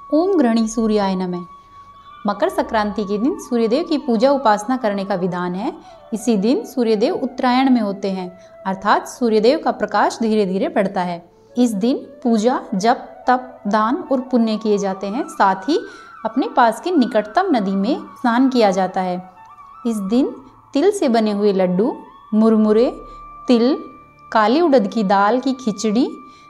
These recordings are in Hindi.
ओम गृहणी सूर्याय नमः। मकर संक्रांति के दिन सूर्यदेव की पूजा उपासना करने का विधान है। इसी दिन सूर्यदेव उत्तरायण में होते हैं, अर्थात सूर्यदेव का प्रकाश धीरे धीरे बढ़ता है। इस दिन पूजा, जप, तप, दान और पुण्य किए जाते हैं। साथ ही अपने पास की निकटतम नदी में स्नान किया जाता है। इस दिन तिल से बने हुए लड्डू, मुरमुरे, तिल, काली उड़द की दाल की खिचड़ी,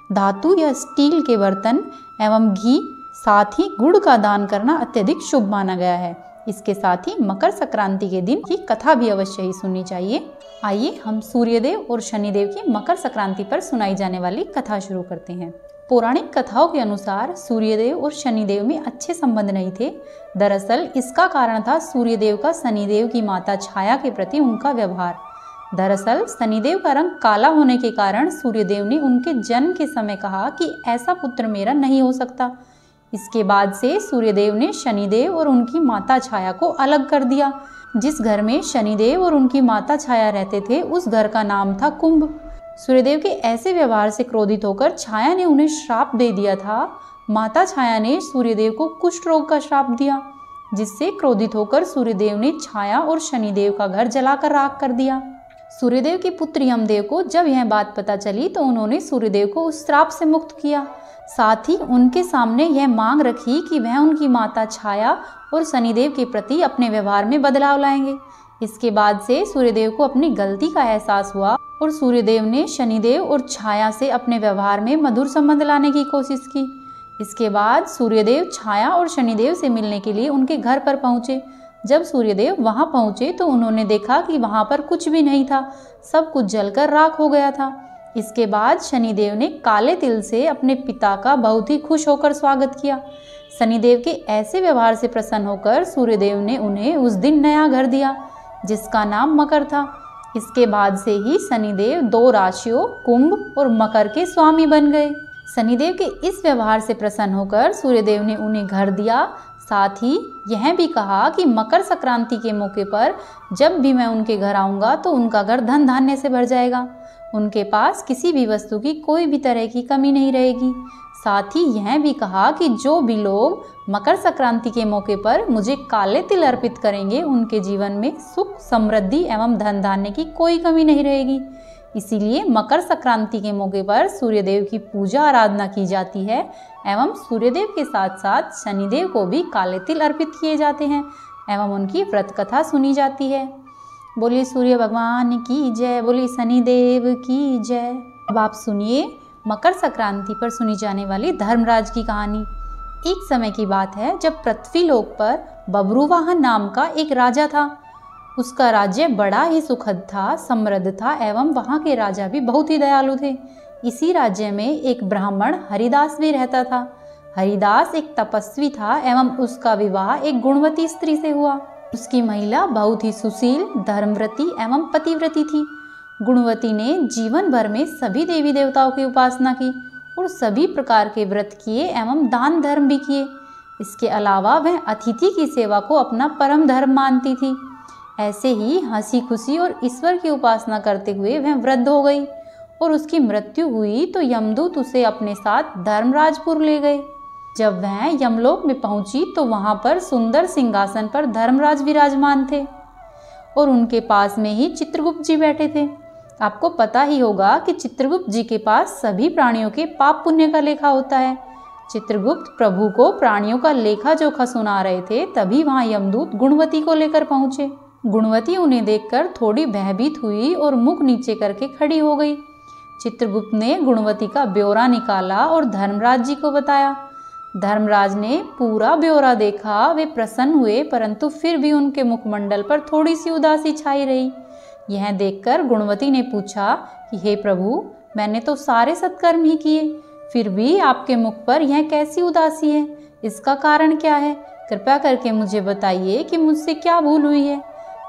धातु या स्टील के बर्तन एवं घी, साथ ही गुड़ का दान करना अत्यधिक शुभ माना गया है। इसके साथ ही मकर संक्रांति के दिन की कथा भी अवश्य ही सुननी चाहिए। आइए हम सूर्यदेव और शनिदेव की मकर संक्रांति पर सुनाई जाने वाली कथा शुरू करते हैं। पौराणिक कथाओं के अनुसार सूर्यदेव और शनिदेव में अच्छे संबंध नहीं थे। दरअसल इसका कारण था सूर्यदेव का शनिदेव की माता छाया के प्रति उनका व्यवहार। दरअसल शनिदेव का रंग काला होने के कारण सूर्यदेव ने उनके जन्म के समय कहा कि ऐसा पुत्र मेरा नहीं हो सकता। इसके बाद से सूर्यदेव ने शनिदेव और उनकी माता छाया को अलग कर दिया। जिस घर में शनिदेव और उनकी माता छाया रहते थे उस घर का नाम था कुंभ। सूर्यदेव के ऐसे व्यवहार से क्रोधित होकर छाया ने उन्हें श्राप दे दिया था। माता छाया ने सूर्यदेव को कुष्ठ रोग का श्राप दिया, जिससे क्रोधित होकर सूर्यदेव ने छाया और शनिदेव का घर जलाकर राख कर दिया। सूर्यदेव के पुत्र यमदेव को जब यह बात पता चली तो उन्होंने सूर्यदेव को उस श्राप से मुक्त किया। साथ ही उनके सामने यह मांग रखी कि वह उनकी माता छाया और शनिदेव के प्रति अपने व्यवहार में बदलाव लाएंगे। इसके बाद से सूर्यदेव को अपनी गलती का एहसास हुआ और सूर्यदेव ने शनिदेव और छाया से अपने व्यवहार में मधुर संबंध लाने की कोशिश की। इसके बाद सूर्यदेव छाया और शनिदेव से मिलने के लिए उनके घर पर पहुंचे। जब सूर्यदेव वहां पहुंचे तो उन्होंने देखा कि वहां पर कुछ भी नहीं था, सब कुछ जलकर राख हो गया था। इसके बाद शनिदेव ने काले तिल से अपने पिता का बहुत ही खुश होकर स्वागत किया। शनिदेव के ऐसे व्यवहार से प्रसन्न होकर सूर्यदेव ने उन्हें उस दिन नया घर दिया, जिसका नाम मकर था। इसके बाद से ही शनिदेव 2 राशियों कुंभ और मकर के स्वामी बन गए। शनिदेव के इस व्यवहार से प्रसन्न होकर सूर्यदेव ने उन्हें घर दिया। साथ ही यह भी कहा कि मकर संक्रांति के मौके पर जब भी मैं उनके घर आऊँगा तो उनका घर धन धान्य से भर जाएगा। उनके पास किसी भी वस्तु की कोई भी तरह की कमी नहीं रहेगी। साथ ही यह भी कहा कि जो भी लोग मकर संक्रांति के मौके पर मुझे काले तिल अर्पित करेंगे उनके जीवन में सुख, समृद्धि एवं धन धान्य की कोई कमी नहीं रहेगी। इसीलिए मकर संक्रांति के मौके पर सूर्यदेव की पूजा आराधना की जाती है एवं सूर्यदेव के साथ साथ शनिदेव को भी काले तिल अर्पित किए जाते हैं एवं उनकी व्रत कथा सुनी जाती है। बोलिए सूर्य भगवान की जय, बोलिए शनिदेव की जय। अब आप सुनिए मकर संक्रांति पर सुनी जाने वाली धर्मराज की कहानी। एक समय की बात है जब पृथ्वीलोक पर बब्रुवाहन नाम का एक राजा था। उसका राज्य बड़ा ही सुखद था, समृद्ध था एवं वहाँ के राजा भी बहुत ही दयालु थे। इसी राज्य में एक ब्राह्मण हरिदास भी रहता था। हरिदास एक तपस्वी था एवं उसका विवाह एक गुणवती स्त्री से हुआ। उसकी महिला बहुत ही सुशील, धर्मव्रती एवं पतिव्रती थी। गुणवती ने जीवन भर में सभी देवी देवताओं की उपासना की और सभी प्रकार के व्रत किए एवं दान धर्म भी किए। इसके अलावा वह अतिथि की सेवा को अपना परम धर्म मानती थी। ऐसे ही हंसी खुशी और ईश्वर की उपासना करते हुए वह वृद्ध हो गई और उसकी मृत्यु हुई तो यमदूत उसे अपने साथ धर्मराजपुर ले गए। जब वह यमलोक में पहुंची तो वहां पर सुंदर सिंहासन पर धर्मराज विराजमान थे और उनके पास में ही चित्रगुप्त जी बैठे थे। आपको पता ही होगा कि चित्रगुप्त जी के पास सभी प्राणियों के पाप पुण्य का लेखा होता है। चित्रगुप्त प्रभु को प्राणियों का लेखा जोखा सुना रहे थे, तभी वहां यमदूत गुणवती को लेकर पहुंचे। गुणवती उन्हें देखकर थोड़ी भयभीत हुई और मुख नीचे करके खड़ी हो गई। चित्रगुप्त ने गुणवती का ब्यौरा निकाला और धर्मराज जी को बताया। धर्मराज ने पूरा ब्यौरा देखा। वे प्रसन्न हुए, परंतु फिर भी उनके मुखमंडल पर थोड़ी सी उदासी छाई रही। यह देखकर गुणवती ने पूछा कि हे प्रभु, मैंने तो सारे सत्कर्म ही किए, फिर भी आपके मुख पर यह कैसी उदासी है? इसका कारण क्या है? कृपया करके मुझे बताइए कि मुझसे क्या भूल हुई है।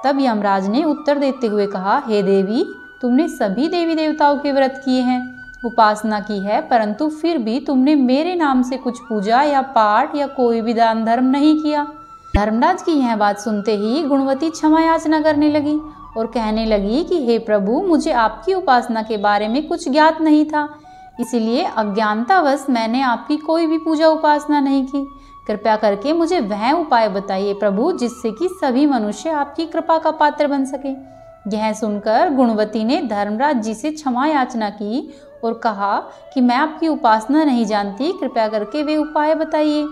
तब यमराज ने उत्तर देते हुए कहा, हे देवी, तुमने सभी देवी देवताओं के व्रत किए हैं, उपासना की है, परंतु फिर भी तुमने मेरे नाम से कुछ पूजा या पाठ या कोई भी दान धर्म नहीं किया। धर्मराज की यह बात सुनते ही गुणवती क्षमा याचना करने लगी और कहने लगी कि हे प्रभु, मुझे आपकी उपासना के बारे में कुछ ज्ञात नहीं था, इसलिए अज्ञानतावश मैंने आपकी कोई भी पूजा उपासना नहीं की। कृपया करके मुझे वह उपाय बताइए प्रभु जिससे कि सभी मनुष्य आपकी कृपा का पात्र बन सके। यह सुनकर गुणवती ने धर्मराज जी से क्षमा याचना की और कहा कि मैं आपकी उपासना नहीं जानती, कृपया करके वे उपाय बताइए।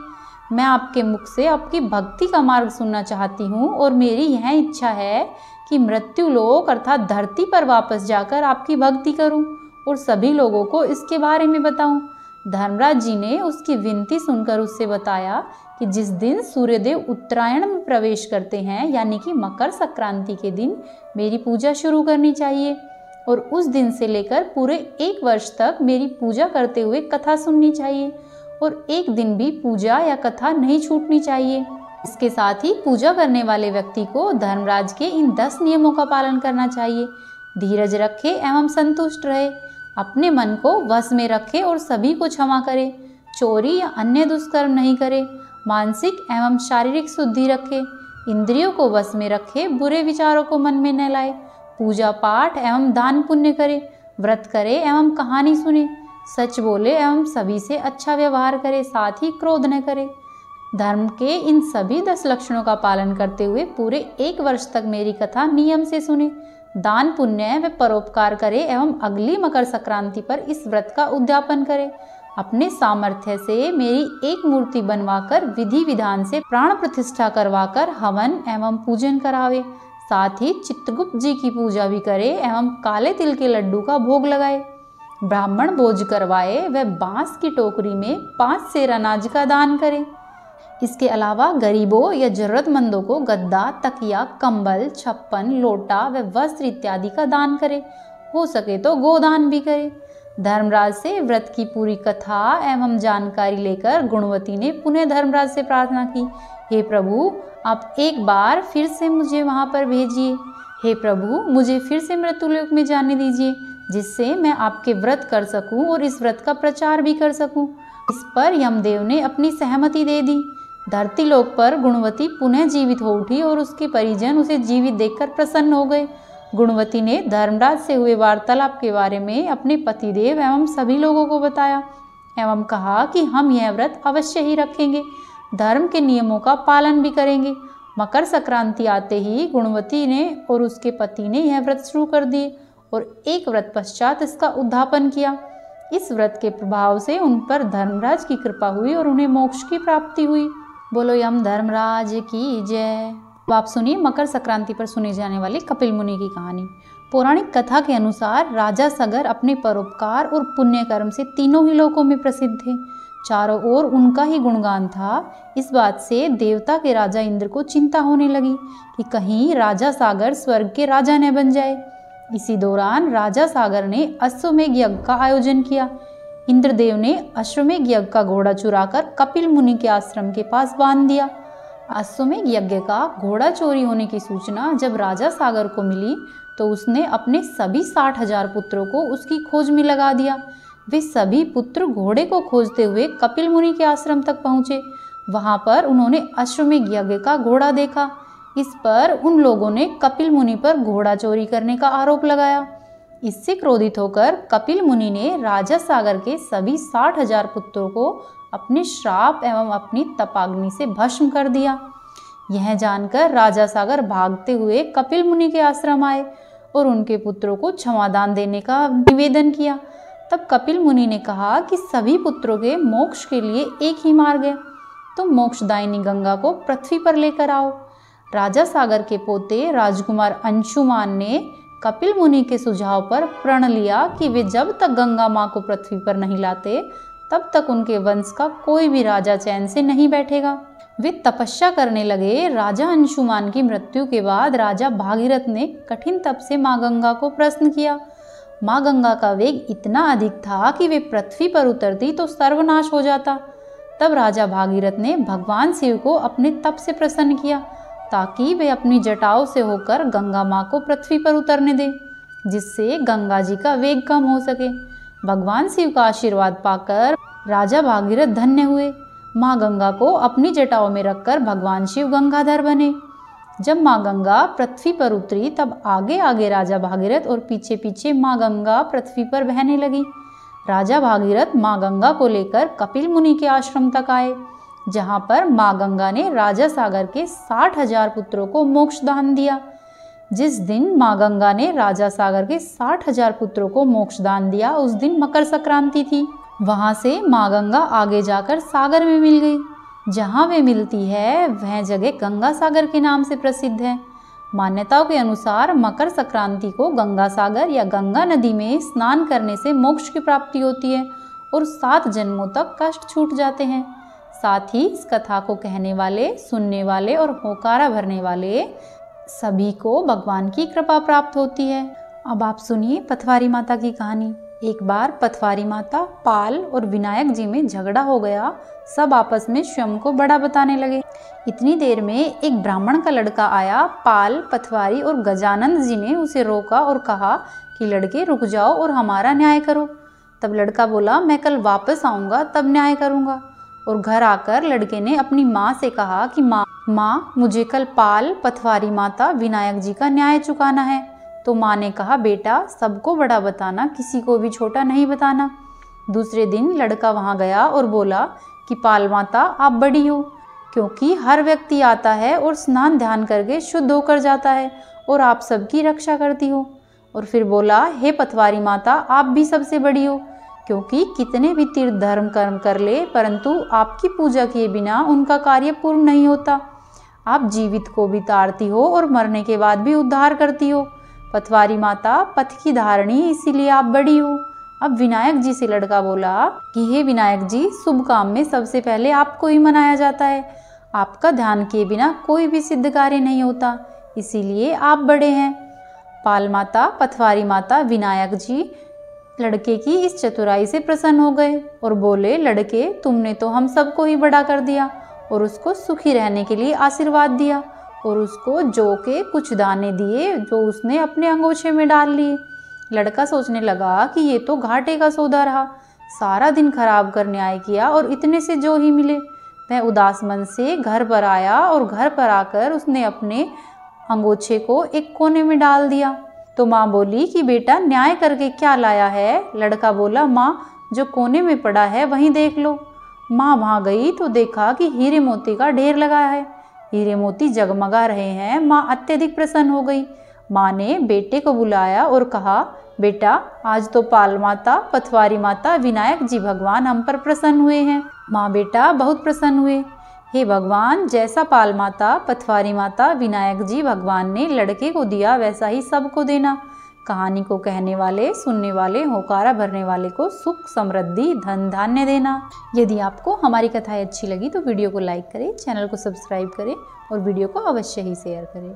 मैं आपके मुख से आपकी भक्ति का मार्ग सुनना चाहती हूँ और मेरी यह इच्छा है कि मृत्यु लोक अर्थात धरती पर वापस जाकर आपकी भक्ति करूँ और सभी लोगों को इसके बारे में बताऊँ। धर्मराज जी ने उसकी विनती सुनकर उससे बताया कि जिस दिन सूर्यदेव उत्तरायण में प्रवेश करते हैं यानी कि मकर संक्रांति के दिन मेरी पूजा शुरू करनी चाहिए और उस दिन से लेकर पूरे 1 वर्ष तक मेरी पूजा करते हुए कथा सुननी चाहिए और एक दिन भी पूजा या कथा नहीं छूटनी चाहिए। इसके साथ ही पूजा करने वाले व्यक्ति को धर्मराज के इन 10 नियमों का पालन करना चाहिए। धीरज रखे एवं संतुष्ट रहे, अपने मन को वश में रखे और सभी को क्षमा करे, चोरी या अन्य दुष्कर्म नहीं करे, मानसिक एवं शारीरिक शुद्धि रखे, इंद्रियों को वश में रखे, बुरे विचारों को मन में न लाए, पूजा पाठ एवं दान पुण्य करे, व्रत करे एवं कहानी सुने, सच बोले एवं सभी से अच्छा व्यवहार करे, साथ ही क्रोध न करे। धर्म के इन सभी 10 लक्षणों का पालन करते हुए पूरे 1 वर्ष तक मेरी कथा नियम से सुने, दान पुण्य व परोपकार करे एवं अगली मकर संक्रांति पर इस व्रत का उद्यापन करे। अपने सामर्थ्य से मेरी एक मूर्ति बनवाकर विधि विधान से प्राण प्रतिष्ठा करवाकर हवन एवं पूजन करावे, साथ ही चित्रगुप्त जी की पूजा भी करे एवं काले तिल के लड्डू का भोग लगाए, ब्राह्मण भोज करवाए व बांस की टोकरी में 5 सेर अनाज का दान करे। इसके अलावा गरीबों या जरूरतमंदों को गद्दा, तकिया, कंबल, छप्पन, लोटा व वस्त्र इत्यादि का दान करे, हो सके तो गोदान भी करे। धर्मराज से व्रत की पूरी कथा एवं जानकारी लेकर गुणवती ने पुनः धर्मराज से प्रार्थना की, हे प्रभु आप एक बार फिर से मुझे वहां पर भेजिए। हे प्रभु मुझे फिर से मृत्युलोक में जाने दीजिए जिससे मैं आपके व्रत कर सकूं और इस व्रत का प्रचार भी कर सकूं। इस पर यमदेव ने अपनी सहमति दे दी। धरती लोक पर गुणवती पुनः जीवित हो उठी और उसके परिजन उसे जीवित देखकर प्रसन्न हो गए। गुणवती ने धर्मराज से हुए वार्तालाप के बारे में अपने पतिदेव एवं सभी लोगों को बताया एवं कहा कि हम यह व्रत अवश्य ही रखेंगे, धर्म के नियमों का पालन भी करेंगे। मकर संक्रांति आते ही गुणवती ने और उसके पति ने यह व्रत शुरू कर दिए और 1 व्रत पश्चात इसका उद्यापन किया। इस व्रत के प्रभाव से उन पर धर्मराज की कृपा हुई और उन्हें मोक्ष की प्राप्ति हुई। बोलो यम धर्मराज की जय। अब आप सुनिए मकर संक्रांति पर सुनी जाने वाली कपिल मुनि की कहानी। पौराणिक कथा के अनुसार राजा सगर अपने परोपकार और पुण्य कर्म से तीनों ही लोकों में प्रसिद्ध थे। चारों ओर उनका ही गुणगान था। इस बात से देवता के राजा इंद्र को चिंता होने लगी कि कहीं राजा सागर स्वर्ग के राजा न बन जाए। इसी दौरान राजा सागर ने अश्वमेध यज्ञ का आयोजन किया। इंद्रदेव ने अश्वमेध यज्ञ का घोड़ा चुराकर कपिल मुनि के आश्रम के पास बांध दिया। अश्वमेध यज्ञ का घोड़ा चोरी होने की सूचना जब राजा सागर को मिली तो उसने अपने सभी 60,000 पुत्रों को उसकी खोज में लगा दिया। वे सभी पुत्र घोड़े को खोजते हुए कपिल मुनि के आश्रम तक पहुँचे। वहाँ पर उन्होंने अश्वमेध यज्ञ का घोड़ा देखा। इस पर उन लोगों ने कपिल मुनि पर घोड़ा चोरी करने का आरोप लगाया। इससे क्रोधित होकर कपिल मुनि ने राजा सागर के सभी 60,000 पुत्रों को अपने श्राप एवं अपनी तपाग्नि से भस्म कर दिया। यह जानकर राजा सागर भागते हुए कपिल मुनि के आश्रम आए और उनके पुत्रों को क्षमादान देने का निवेदन किया। तब कपिल मुनि ने कहा कि सभी पुत्रों के मोक्ष के लिए एक ही मार्ग है, तुम मोक्षदायिनी गंगा को पृथ्वी पर लेकर आओ। राजा सागर के पोते राजकुमार अंशुमान ने कपिल मुनि के सुझाव पर प्रण लिया कि वे जब तक गंगा माँ को पृथ्वी पर नहीं लाते तब तक उनके वंश का कोई भी राजा चैन से नहीं बैठेगा। वे तपस्या करने लगे। राजा अंशुमान की मृत्यु के बाद राजा भागीरथ ने कठिन तप से माँ गंगा को प्रश्न किया। माँ गंगा का वेग इतना अधिक था कि वे पृथ्वी पर उतरती तो सर्वनाश हो जाता। तब राजा भागीरथ ने भगवान शिव को अपने तप से प्रसन्न किया ताकि वे अपनी जटाओं से होकर गंगा माँ को पृथ्वी पर उतरने दें, जिससे गंगा जी का वेग कम हो सके। भगवान शिव का आशीर्वाद पाकर राजा भागीरथ धन्य हुए। माँ गंगा को अपनी जटाओं में रखकर भगवान शिव गंगाधर बने। जब माँ गंगा पृथ्वी पर उतरी तब आगे आगे राजा भागीरथ और पीछे पीछे माँ गंगा पृथ्वी पर बहने लगी। राजा भागीरथ माँ गंगा को लेकर कपिल मुनि के आश्रम तक आए जहाँ पर माँ गंगा ने राजा सागर के 60,000 पुत्रों को मोक्ष दान दिया। जिस दिन माँ गंगा ने राजा सागर के 60,000 पुत्रों को मोक्ष दान दिया, उस दिन मकर संक्रांति थी। वहाँ से माँ गंगा आगे जाकर सागर में मिल गई। जहाँ वे मिलती है वह जगह गंगा सागर के नाम से प्रसिद्ध है। मान्यताओं के अनुसार मकर संक्रांति को गंगा सागर या गंगा नदी में स्नान करने से मोक्ष की प्राप्ति होती है और 7 जन्मों तक कष्ट छूट जाते हैं। साथ ही इस कथा को कहने वाले, सुनने वाले और होकारा भरने वाले सभी को भगवान की कृपा प्राप्त होती है। अब आप सुनिए पथवारी माता की कहानी। एक बार पथवारी माता, पाल और विनायक जी में झगड़ा हो गया। सब आपस में स्वयं को बड़ा बताने लगे। इतनी देर में एक ब्राह्मण का लड़का आया। पाल, पथवारी और गजानंद जी ने उसे रोका और कहा कि लड़के रुक जाओ और हमारा न्याय करो। तब लड़का बोला, मैं कल वापस आऊँगा तब न्याय करूँगा। और घर आकर लड़के ने अपनी माँ से कहा कि माँ मुझे कल पाल, पथवारी माता, विनायक जी का न्याय चुकाना है। तो माँ ने कहा, बेटा सबको बड़ा बताना, किसी को भी छोटा नहीं बताना। दूसरे दिन लड़का वहाँ गया और बोला कि पाल माता आप बड़ी हो, क्योंकि हर व्यक्ति आता है और स्नान ध्यान करके शुद्ध होकर जाता है और आप सबकी रक्षा करती हो। और फिर बोला, हे पथवारी माता आप भी सबसे बड़ी हो, क्योंकि कितने भी तीर्थ धर्म कर्म कर ले परंतु आपकी पूजा किए बिना उनका कार्य पूर्ण नहीं होता। आप जीवित को भी तारती हो और मरने के बाद भी उद्धार करती हो। पथवारी माता पथ की धारणी, इसीलिए आप बड़ी हो। अब विनायक जी से लड़का बोला कि हे विनायक जी, शुभ काम में सबसे पहले आपको ही मनाया जाता है। आपका ध्यान किए बिना कोई भी सिद्ध कार्य नहीं होता, इसीलिए आप बड़े हैं। पाल माता, पथवारी माता, विनायक जी लड़के की इस चतुराई से प्रसन्न हो गए और बोले, लड़के तुमने तो हम सबको ही बड़ा कर दिया और उसको सुखी रहने के लिए आशीर्वाद दिया और उसको जौ के कुछ दाने दिए जो उसने अपने अंगोछे में डाल लिए। लड़का सोचने लगा कि ये तो घाटे का सौदा रहा। सारा दिन खराब कर न्याय किया और इतने से जो ही मिले। वह उदास मन से घर पर आया और घर पर आकर उसने अपने अंगोछे को एक कोने में डाल दिया। तो माँ बोली कि बेटा न्याय करके क्या लाया है? लड़का बोला, माँ जो कोने में पड़ा है वहीं देख लो। माँ वहाँ गई तो देखा कि हीरे मोती का ढेर लगा है। हीरे मोती जगमगा रहे हैं। माँ अत्यधिक प्रसन्न हो गई। माँ ने बेटे को बुलाया और कहा, बेटा आज तो पाल माता, पथवारी माता, विनायक जी भगवान हम पर प्रसन्न हुए हैं। माँ बेटा बहुत प्रसन्न हुए। हे भगवान, जैसा पाल माता, पथवारी माता, विनायक जी भगवान ने लड़के को दिया वैसा ही सबको देना। कहानी को कहने वाले, सुनने वाले, होकारा भरने वाले को सुख, समृद्धि, धन धान्य देना। यदि आपको हमारी कथाएं अच्छी लगी तो वीडियो को लाइक करें, चैनल को सब्सक्राइब करें और वीडियो को अवश्य ही शेयर करें।